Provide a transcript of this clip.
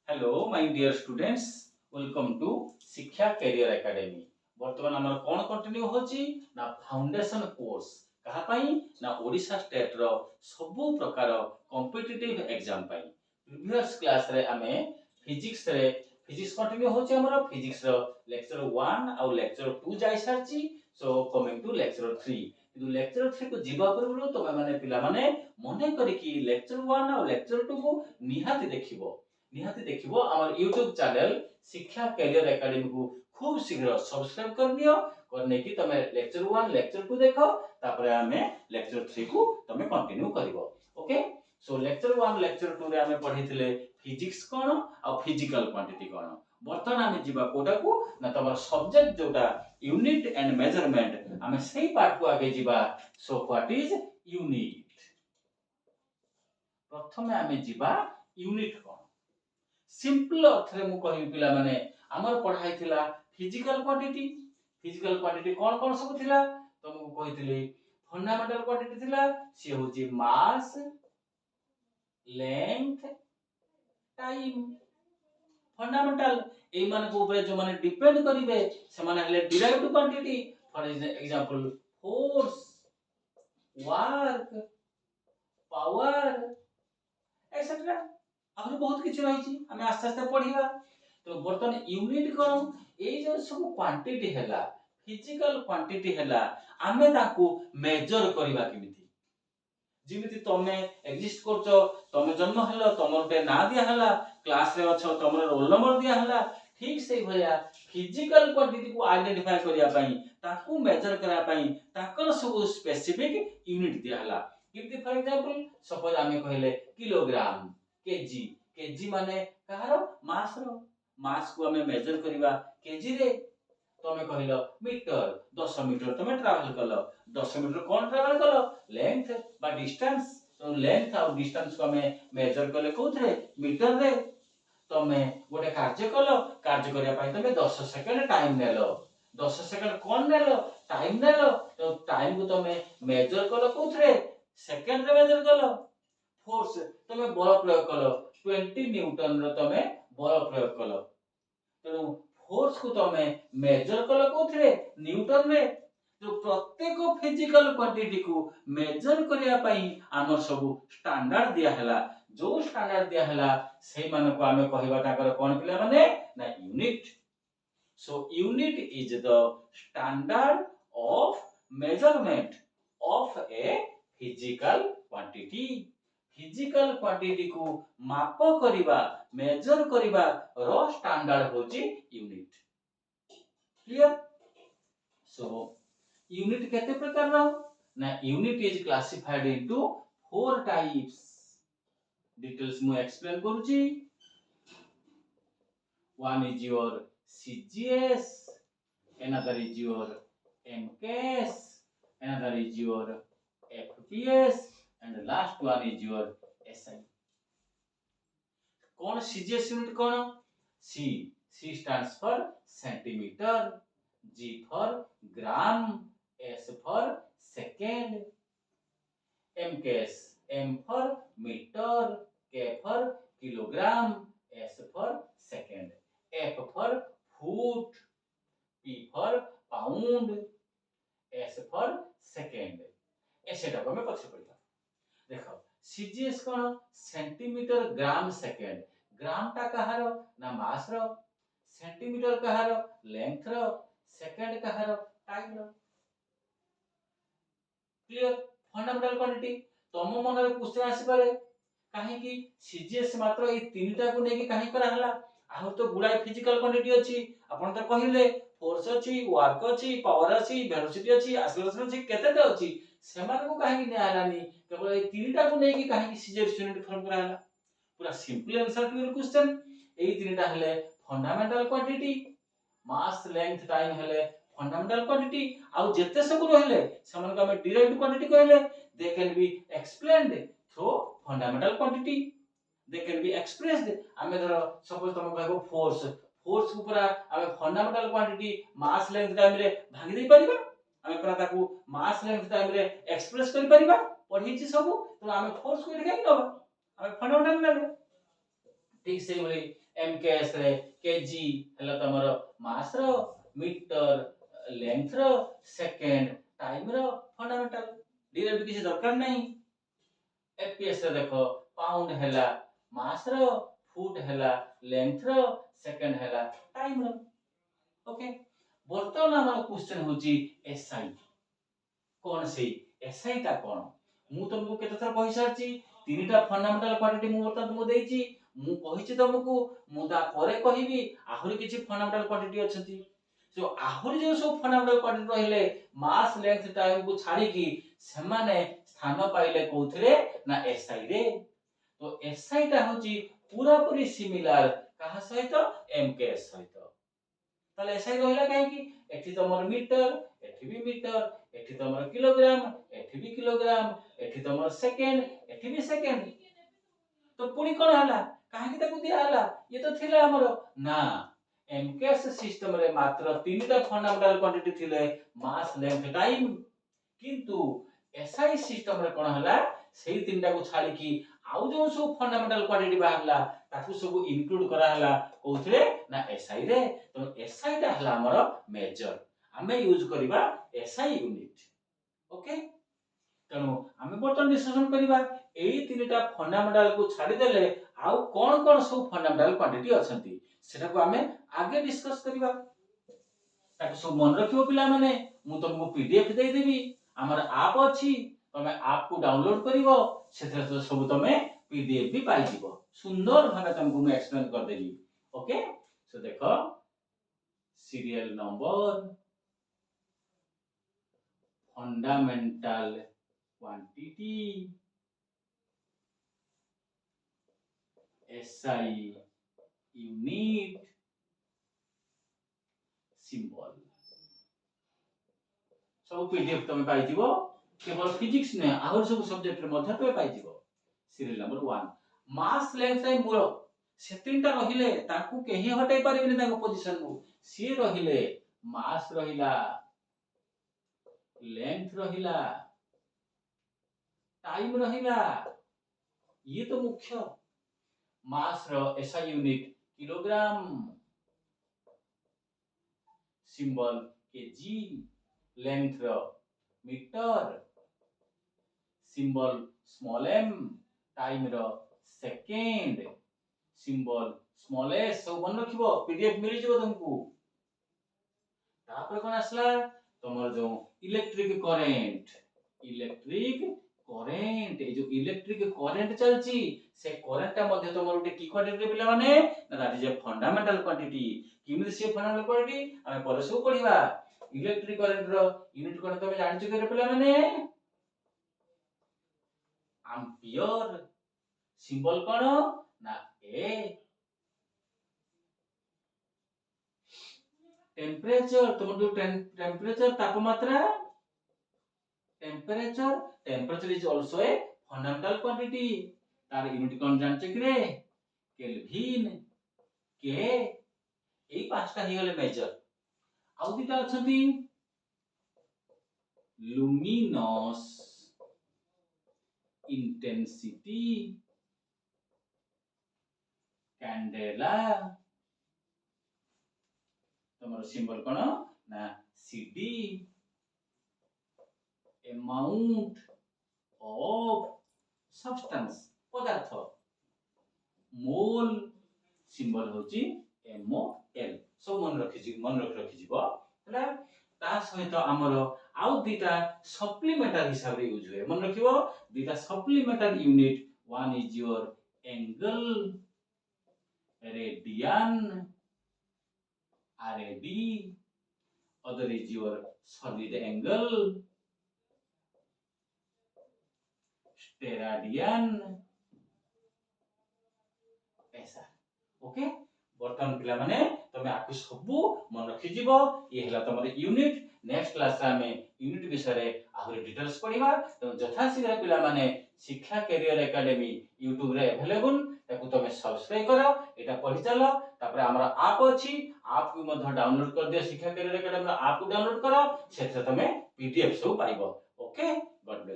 Hello my dear students, welcome to Shiksha career academy. वर्तमान आमर कोन continue होची ना फाउंडेशन कोर्स कहा पई ना ओडिशा स्टेट रो सब प्रकार कॉम्पिटिटिव एग्जाम पई। प्रीवियस क्लास रे हमें फिजिक्स कंटिन्यू होची हमर फिजिक्स रो लेक्चर 1 और लेक्चर 2 जाई Sarchi. So coming to lecture 3 किंतु लेक्चर 3 को जीवा पूर्व तो माने पिला माने मने करी कि लेक्चर 1 और लेक्चर 2 को निहाती देखिबो हमर YouTube चैनल शिक्षा कैरियर एकेडमी को खूब शीघ्र सब्सक्राइब कर दियो करने की तमे लेक्चर 1 लेक्चर 2 देखो तापरे हमें लेक्चर 3 को तमे कंटिन्यू करिवो। ओके, सो लेक्चर 1 लेक्चर 2 रे हमें पढिथिले फिजिक्स कोन आ फिजिकल क्वांटिटी कोन। बर्तन हमें जीवा कोडा को ना तमर सब्जेक्ट जोटा यूनिट एंड मेजरमेंट हमें सही पार्ट को आगे जीवा। So what is unit? प्रथमे हमें जीवा यूनिट कोन। सिंपल अर्थ रे मु कहि पिला माने हमर पढाई थिला फिजिकल क्वांटिटी कोन कोन सब थिला तुमको कहितली। फंडामेंटल क्वांटिटी थिला से होची मास, लेंथ, टाइम। फंडामेंटल ए माने को ऊपर जो माने डिपेंड करिवे से माने हले derived quantity. For example force, work, power etcetera. आहुरी बहुत किछि रहिछि हमें आस्ते आस्ते पढिबा। तो बर्तन यूनिट कोन ए जो सब क्वांटिटी हैला फिजिकल क्वांटिटी हैला हमें ताकू मेजर करिबा केमिति। जिमिति तमे एग्जिस्ट करछो, तमे जन्म हलो, तमर पे ना दिया हला, क्लास रे अछो तमर रोल नंबर दिया हला, ठीक से भया फिजिकल क्वांटिटी को आइडेंटिफाई करिया पई ताकू मेजर करा पई ताकर सब स्पेसिफिक यूनिट दिया हला। किमति फॉर एग्जांपल सपोज हमें कहले किलोग्राम, केजी माने कहारो मास को हमें मेजर करिवा केजी रे। तमे कहलो मीटर, 10 मीटर तमे ट्रैवल कलो, 10 मीटर कोन ट्रैवल कलो लेंथ बा डिस्टेंस। तो लेंथ और डिस्टेंस को हमें मेजर करले कोथरे मीटर रे। तमे गोटे कार्य कलो, कार्य करिया पई तमे 10 सेकंड टाइम नेलो, 10 सेकंड कोन नेलो टाइम नेलो। तो टाइम को तमे मेजर कलो कोथरे सेकंड रे मेजर कलो। फोर्स तमे बल प्रयोग कलो 20 न्यूटन रो तमे बल प्रयोग कलो। तेणु फोर्स को तमे मेजर कलो कोथरे न्यूटन रे। तो प्रत्येक फिजिकल क्वांटिटी को मेजर करिया पई हमर सब स्टैंडर्ड दिया हला। जो स्टैंडर्ड दिया हला सेही माने को हमें कहिबा ताकर कोन पिला माने ना unit. So unit is the standard of measurement of a physical quantity. Physical quantity को माप करिबा मेजर करिबा रो स्टैंडर्ड होची यूनिट। क्लियर? सो यूनिट केते प्रकार रो ना unit is classified into 4 types. Details मु एक्सप्लेन करूची। One is your CGS, another is your MKS, another is your FPS, and the last one is your SI. कौन CGS unit कौन? C stands for centimeter, G for gram, S for second. MKS, M for meter, K for kilogram, S for second. F for foot, P for pound, S for second. एसेटा को हमें पक्ष पड़ता। देखो CGS कौन? Centimetre gram second. ग्राम टा कहारो ना मास रो, centimetre कहारो लेंथ रो, सेकंड कहारो टाइम रो। क्लियर? फंडामेंटल क्वांटिटी तम मन रे क्वेश्चन आसी पारे काहे कि CGS मात्र ए तीनटा को नेकी काहे करा हला। आहु तो गुडाई फिजिकल क्वांटिटी अछि, आपण त कहिले फोर्स अछि, वर्क अछि, पावर अछि, वेलोसिटी अछि, एक्सेलरेशन अछि, केते अछि सेमान को काहे कि ने आलानी केवल ए तीनटा को नेकी काहे कि CGS यूनिट फॉर्म करा हला। पूरा simple answer to your question. ए तीनटा हले fundamental quantity, mass length time हले फंडामेंटल क्वांटिटी, आउ जेते सब रहले समान को हम डिराइव्ड क्वांटिटी कहले। They can be explained through fundamental quantity, they can be expressed. हमें धरो सपोज तुम कहबो फोर्स को पूरा हमें fundamental quantity mass length time रे भागी दे परिबा। हमें पूरा ताकू मास लेंथ टाइम रे एक्सप्रेस करि परिबा। पढिछि सब तो हमें फोर्स को लिखा कि न हमें फंडामेंटल ले ठीक से बोली एमकेएस रे केजी हला तमरो मास रो मीटर लेंथ रो सेकंड टाइम रो फंडामेंटल डिराइव किसी दरकार नहीं एफपीएस रे देखो पाउंड हला मास रो फुट हला लेंथ रो सेकंड हला टाइम रो ओके बर्तमान हमर क्वेश्चन होची एसआई कोन से एसआई ता कोन मु तुमको केते थर कहि सारची तीनटा फंडामेंटल क्वांटिटी मु बर्तमान तुमको देइची मु कहिची तुमको मु ता परे कहिबी आहुरी किछि फंडामेंटल क्वांटिटी अछंती सो आहुरी जो सब फंडामेंटल क्वांटिटी रहिले मास लेंथ टाइम को छाडी की सेमाने स्थान पाइले कोथरे ना एसआई रे तो एसआई ता होची पूरा पूरी सिमिलर कहा सहित एमकेएस सहित ताले एसआई रहिला काहे की एठी तमर मीटर एठी भी मीटर एठी तमर किलोग्राम एठी भी किलोग्राम एठी तमर सेकंड एठी भी सेकंड तो पुनी कोन हला काहे की ताकू दिया हला ये तो थिला हमरो ना एमकेएस सिस्टम रे मात्र तीनटा फंडामेंटल क्वांटिटी थिले मास लेंथ टाइम किंतु एसआई सिस्टम रे कोन हला सेही तीनटा को छाडी की आउ जो सब फंडामेंटल क्वांटिटी बाहरला ताकू सब इंक्लूड करा हला कोथरे ना एसआई रे तो एसआई ता हला हमरो मेजर हमें यूज करिबा एसआई यूनिट ओके तनो हमें बर्तन डिस्कशन करिबा एई तीनटा फंडामेंटल को छाडी देले आउ कोन कोन सब फंडामेंटल क्वांटिटी अछंती सेटा को हमें आगे डिस्कस करिबा ताकू सब मन रखिबो पिला माने मु तुमको पीडीएफ दे देबी हमर ऐप अछि तमे ऐप को डाउनलोड करिवो सेथरे तो सब तमे पीडीएफ भी पाई दिबो सुंदर भाबे तुमको मैं एक्सप्लेन कर देबी ओके सो देखो serial number fundamental quantity SI unit symbol सब पीडीएफ तमे पाई दिबो केवल फिजिक्स ने आहुर सब सब्जेक्ट रे मध्ये तमे पाई दिबो सीरियल नंबर 1 मास लेंथ टाइम मूल से तीनटा रहिले ताकू केही हटाई पारिबेनी ताको पोजीशन को सी रहिले मास रहिला लेंथ रहिला टाइम रहिला ये तो मुख्य मास रो SI unit kilogram symbol KG length रो metre symbol small M time रो सेकंड सिंबल स्मॉल एस सब मन रखिबो पीडीएफ मिल जिवो तुमको तापर कोन आसला तमर जो इलेक्ट्रिक करंट ए जो इलेक्ट्रिक करंट चलची से करंट ता मध्ये तमर उटे की क्वांटिटी पिला माने ना that is a fundamental quantity किमिति से फंडामेंटल क्वांटिटी हमें परसो पढिबा इलेक्ट्रिक करंट रो यूनिट कोन तमे जानि छु के पिला माने एम्पियर सिंबल कोन ना ए टेम्परेचर तुम जो टेम्परेचर तापमात्रा temperature is also a fundamental quantity तार यूनिट कोन जानचे कि केल्विन के एई पांचटा ही गले मेजर आउ दिटा अछंती लुमिनस इंटेंसिटी कैंडेला तमरो सिंबल कोन ना सीडी अमाउंट ऑफ सब्सटेंस पदार्थ मोल सिंबल होची एमओएल सब मन रखि जीवो हला ता सहित हमरो आउ दीटा सप्लीमेंटरी हिसाब रे यूज होय मन रखिबो दीटा supplementary unit one is your angle radian RAD other is your solid angle steradian ऐसा ओके बर्तमान पिला माने तमे आकु सबु मन रखि जीवो ये हला तमर यूनिट नेक्स्ट क्लास रे हमें यूनिट विषय रे आहुरी डिटेल्स पढिबा तो यथा शीघ्र पिला माने शिक्षा कैरियर एकेडमी YouTube रे अवेलेबल ताकू तमे सब्सक्राइब करो एटा पढि चलो तापर हमरा ऐप अछि ऐप को मध्य डाउनलोड कर दियो शिक्षा कैरियर एकेडमी ऐप को डाउनलोड करो सेथे तमे पीडीएफ सब पाइबो ओके गॉड ब्लेस